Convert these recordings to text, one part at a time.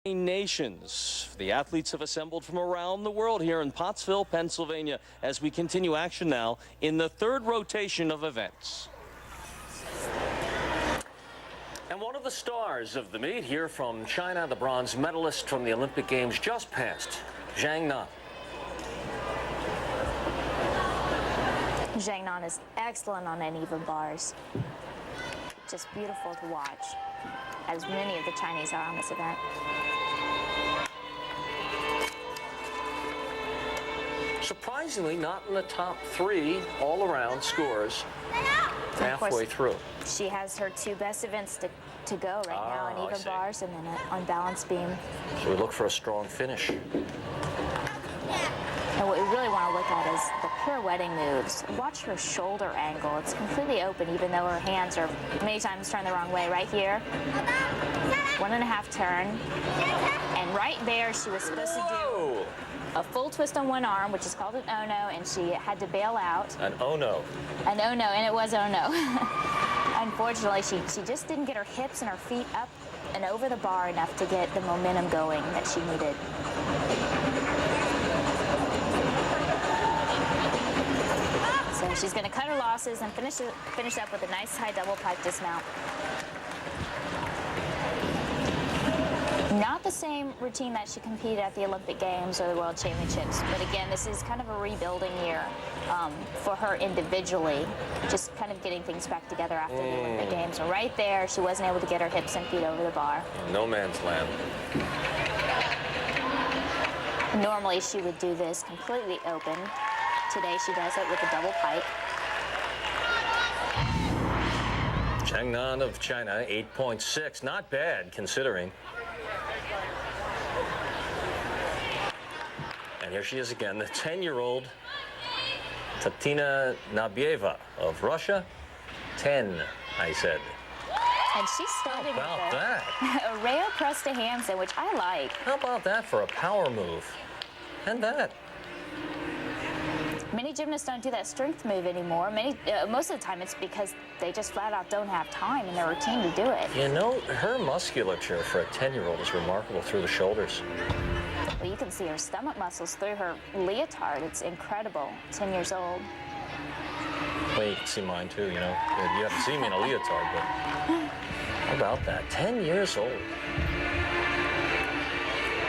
Nations. The athletes have assembled from around the world here in Pottsville, Pennsylvania, as we continue action now in the third rotation of events. And one of the stars of the meet here from China, the bronze medalist from the Olympic Games just passed, Zhang Nan. Zhang Nan is excellent on uneven bars. Just beautiful to watch, as many of the Chinese are on this event. Surprisingly, not in the top three all-around scores halfway through. She has her two best events to go right now on even bars and then on balance beam. So we look for a strong finish. And what we really want to look at is the pirouetting moves. Watch her shoulder angle. It's completely open, even though her hands are many times turned the wrong way. Right here, 1.5 turn. And right there, she was supposed to do a full twist on one arm, which is called an oh-no, and she had to bail out. An oh-no. An oh-no, and it was oh-no. Unfortunately, she just didn't get her hips and her feet up and over the bar enough to get the momentum going that she needed. So she's going to cut her losses and finish up with a nice high double pike dismount. Not the same routine that she competed at the Olympic Games or the World Championships, but again, this is kind of a rebuilding year for her individually, just kind of getting things back together after the Olympic Games. So right there, she wasn't able to get her hips and feet over the bar. No man's land. Normally, she would do this completely open. Today, she does it with a double pike. Zhang Nan of China, 8.6. Not bad, considering. And here she is again, the 10-year-old Tatiana Nabieva of Russia. 10, I said. And she started with a rare press to handstand, which I like. How about that for a power move? And that. Many gymnasts don't do that strength move anymore. Most of the time it's because they just flat out don't have time in their routine to do it. You know, her musculature for a 10-year-old is remarkable through the shoulders. Well, you can see her stomach muscles through her leotard. It's incredible. 10 years old. Well, you can see mine too, you know. You haven't seen me in a leotard, but how about that? 10 years old.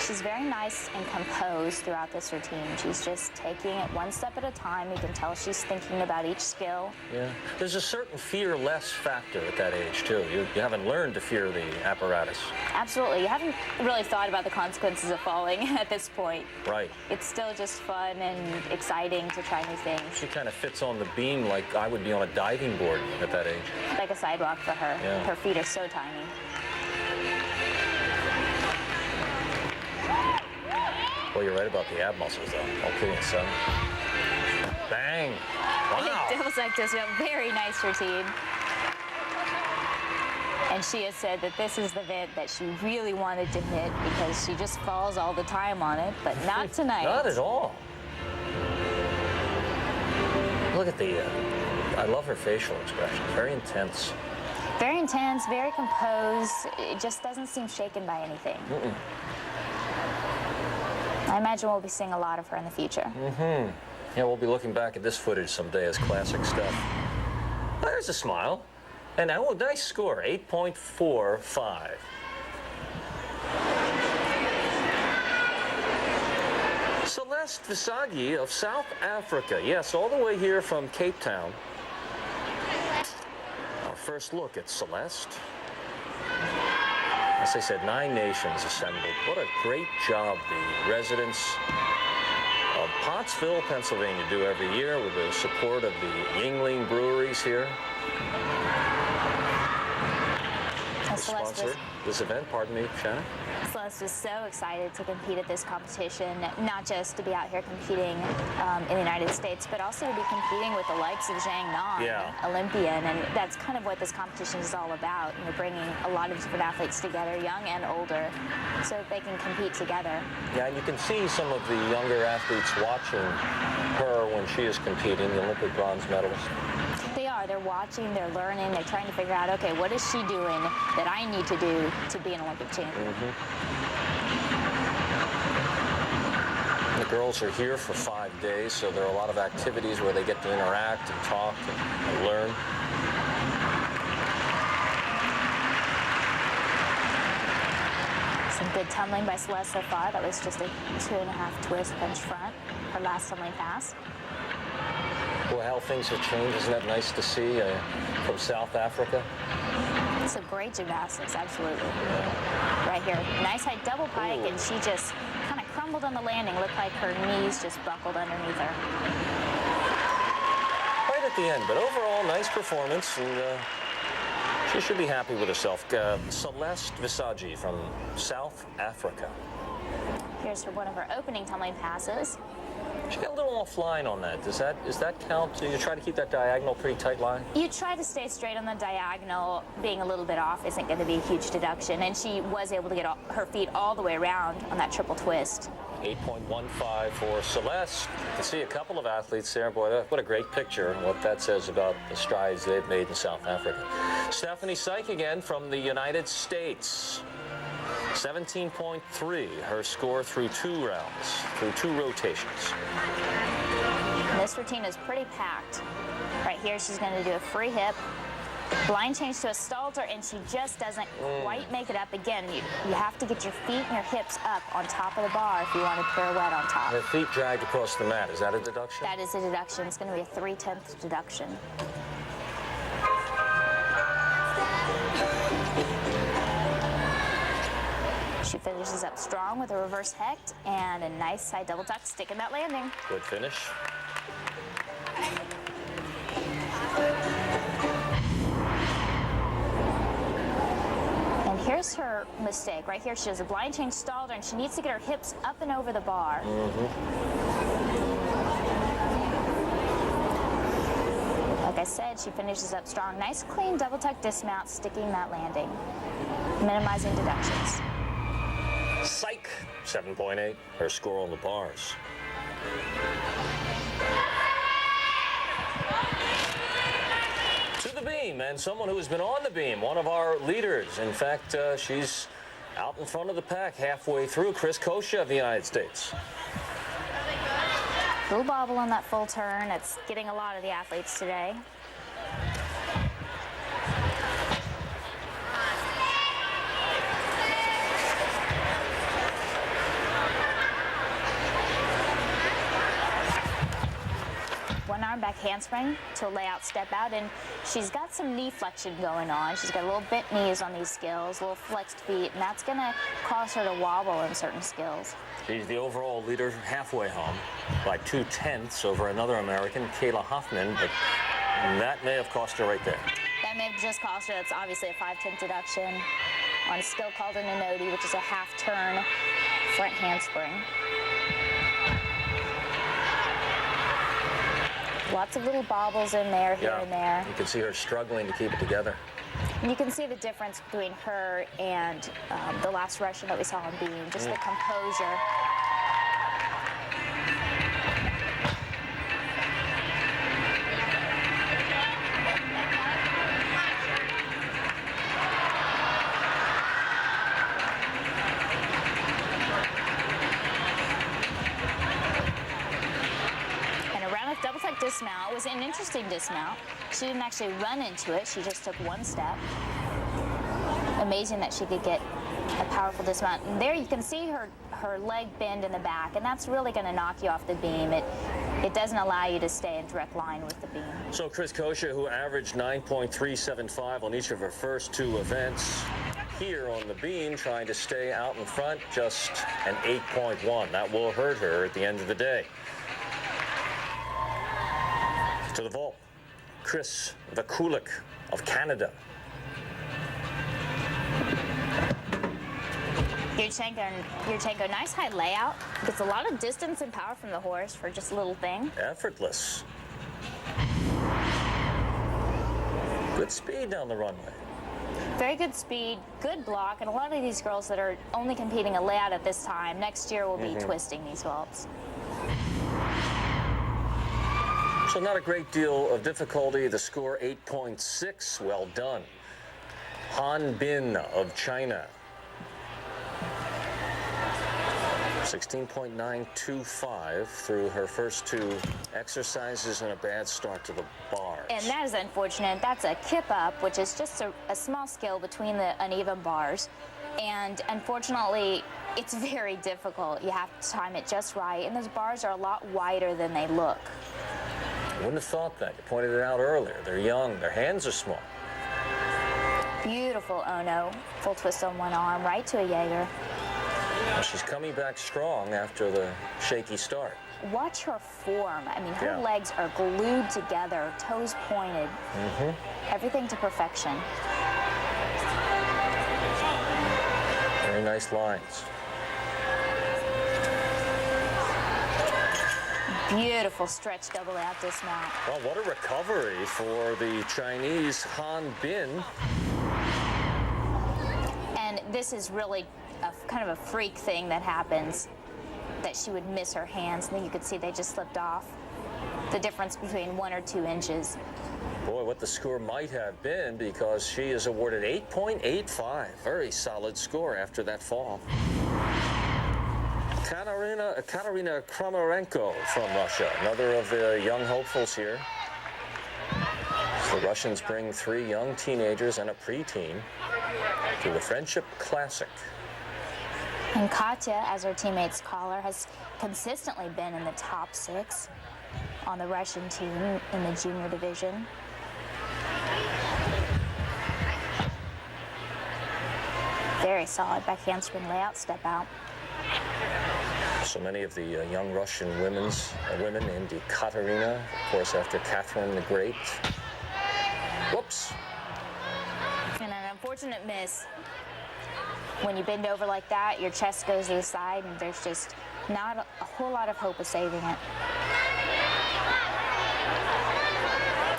She's very nice and composed throughout this routine. She's just taking it one step at a time. You can tell she's thinking about each skill. Yeah. There's a certain fear-less factor at that age, too. You haven't learned to fear the apparatus. Absolutely. You haven't really thought about the consequences of falling at this point. Right. It's still just fun and exciting to try new things. She kind of fits on the beam like I would be on a diving board at that age. Like a sidewalk for her. Yeah. Her feet are so tiny. Well, you're right about the ab muscles, though. All kidding aside. Bang! Wow! Devil's like this, a very nice routine. And she has said that this is the event that she really wanted to hit because she just falls all the time on it, but not tonight. Not at all. Look at the, I love her facial expression. Very intense. Very intense, very composed. It just doesn't seem shaken by anything. I imagine we'll be seeing a lot of her in the future. Yeah, we'll be looking back at this footage someday as classic stuff. Oh, there's a smile. And oh, nice score, 8.45. Celeste Visagie of South Africa. Yes, all the way here from Cape Town. Our first look at Celeste. As I said, 9 nations assembled. What a great job the residents of Pottsville, Pennsylvania do every year with the support of the Yingling breweries here. Sponsored this event, pardon me, Shannon. Celeste was so excited to compete at this competition, not just to be out here competing in the United States, but also to be competing with the likes of Zhang Nan, Olympian, and that's kind of what this competition is all about, you know, bringing a lot of different athletes together, young and older, so that they can compete together. Yeah, and you can see some of the younger athletes watching her when she is competing, the Olympic bronze medalist. They are. They're watching, they're learning, they're trying to figure out, okay, what is she doing that I need to do to be an Olympic champion? girls are here for 5 days, so there are a lot of activities where they get to interact and talk and learn. Some good tumbling by Celeste so far. That was just a 2.5 twist bench front, her last tumbling pass. Well, how things have changed. Isn't that nice to see from South Africa? Some great gymnastics, absolutely. Right here, nice high double pike, and she just kind of crumbled on the landing. Looked like her knees just buckled underneath her. Right at the end, but overall, nice performance, and she should be happy with herself. Celeste Visagie from South Africa. Here's one of her opening tumbling passes. She got a little offline on that. Does that count? Do you try to keep that diagonal pretty tight line? You try to stay straight on the diagonal. Being a little bit off isn't going to be a huge deduction, and she was able to get her feet all the way around on that triple twist. 8.15 for Celeste. You can see a couple of athletes there. Boy, what a great picture, and what that says about the strides they've made in South Africa. Stephanie Seich again from the United States. 17.3, her score through 2 rounds, through 2 rotations. And this routine is pretty packed. Right here, she's going to do a free hip, blind change to a stalter, and she just doesn't quite make it up. Again, you have to get your feet and your hips up on top of the bar if you want to pirouette on top. Her feet dragged across the mat. Is that a deduction? That is a deduction. It's going to be a 3/10 deduction. She finishes up strong with a reverse hecht and a nice side double tuck, sticking that landing. Good finish. And here's her mistake. Right here, she does a blind change stalter, and she needs to get her hips up and over the bar. Like I said, she finishes up strong. Nice, clean double tuck dismount, sticking that landing, minimizing deductions. Seich, 7.8, her score on the bars. To the beam, and someone who has been on the beam, one of our leaders. In fact, she's out in front of the pack halfway through, Coccia of the United States. Little bobble on that full turn. It's getting a lot of the athletes today. One arm back handspring to a layout step out, and she's got some knee flexion going on. She's got a little bent knees on these skills, little flexed feet, and that's going to cause her to wobble in certain skills. She's the overall leader halfway home by 2/10 over another American, Kayla Hoffman, but that may have cost her right there. That may have just cost her. That's obviously a 5/10 deduction on a skill called an anodi, which is a half turn front handspring. Lots of little bobbles in there, here and there. You can see her struggling to keep it together. And you can see the difference between her and the last Russian that we saw on beam, just the composure. Dismount was an interesting dismount. She didn't actually run into it. She just took one step. Amazing that she could get a powerful dismount. And there you can see her leg bend in the back, and that's really going to knock you off the beam. It doesn't allow you to stay in direct line with the beam. So Coccia, who averaged 9.375 on each of her first 2 events, here on the beam, trying to stay out in front, just an 8.1. That will hurt her at the end of the day. To the vault, Vaculik of Canada. Yurchenko, nice high layout. Gets a lot of distance and power from the horse for just a little thing. Effortless. Good speed down the runway. Very good speed, good block, and a lot of these girls that are only competing a layout at this time, next year will be twisting these vaults. So not a great deal of difficulty. The score 8.6. Well done. Han Bin of China. 16.925 through her first two exercises and a bad start to the bars. And that is unfortunate. That's a kip up, which is just a small skill between the uneven bars. And unfortunately, it's very difficult. You have to time it just right. And those bars are a lot wider than they look. I wouldn't have thought that. You pointed it out earlier. They're young. Their hands are small. Beautiful Ono. Full twist on one arm, right to a Jaeger. Well, she's coming back strong after the shaky start. Watch her form. I mean, her legs are glued together, toes pointed. Everything to perfection. Very nice lines. Beautiful stretch double out dismount. Well, what a recovery for the Chinese Han Bin. And this is really kind of a freak thing that happens, that she would miss her hands, and then you could see they just slipped off. The difference between 1 or 2 inches. Boy, what the score might have been, because she is awarded 8.85. Very solid score after that fall. Ekaterina Kramarenko from Russia, another of the young hopefuls here. The Russians bring 3 young teenagers and a preteen to the Friendship Classic. And Coccia, as her teammates call her, has consistently been in the top 6 on the Russian team in the junior division. Very solid back handspring layout, step out. So many of the young Russian women named Ekaterina, of course, after Catherine the Great. Whoops. And an unfortunate miss. When you bend over like that, your chest goes to the side, and there's just not a whole lot of hope of saving it.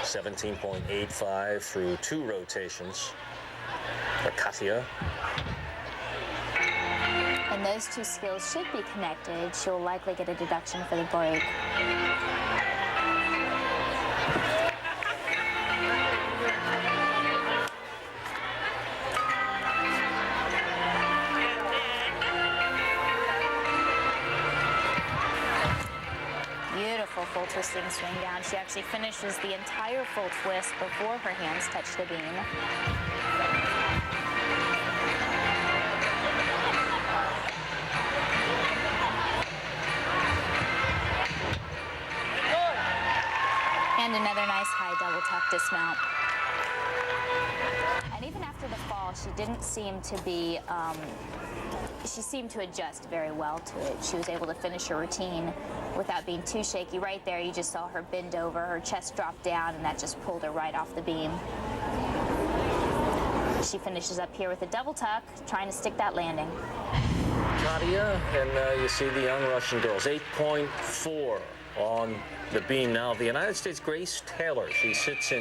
17.85 through 2 rotations for Coccia. And those 2 skills should be connected. She'll likely get a deduction for the break. Beautiful full twisting swing down. She actually finishes the entire full twist before her hands touch the beam. And another nice high double tuck dismount. And even after the fall, she didn't seem to be, she seemed to adjust very well to it. She was able to finish her routine without being too shaky. Right there, you just saw her bend over, her chest dropped down, and that just pulled her right off the beam. She finishes up here with a double tuck, trying to stick that landing. Nadia, and you see the young Russian girls, 8.4 on the beam now. The United States, Grace Taylor, she sits in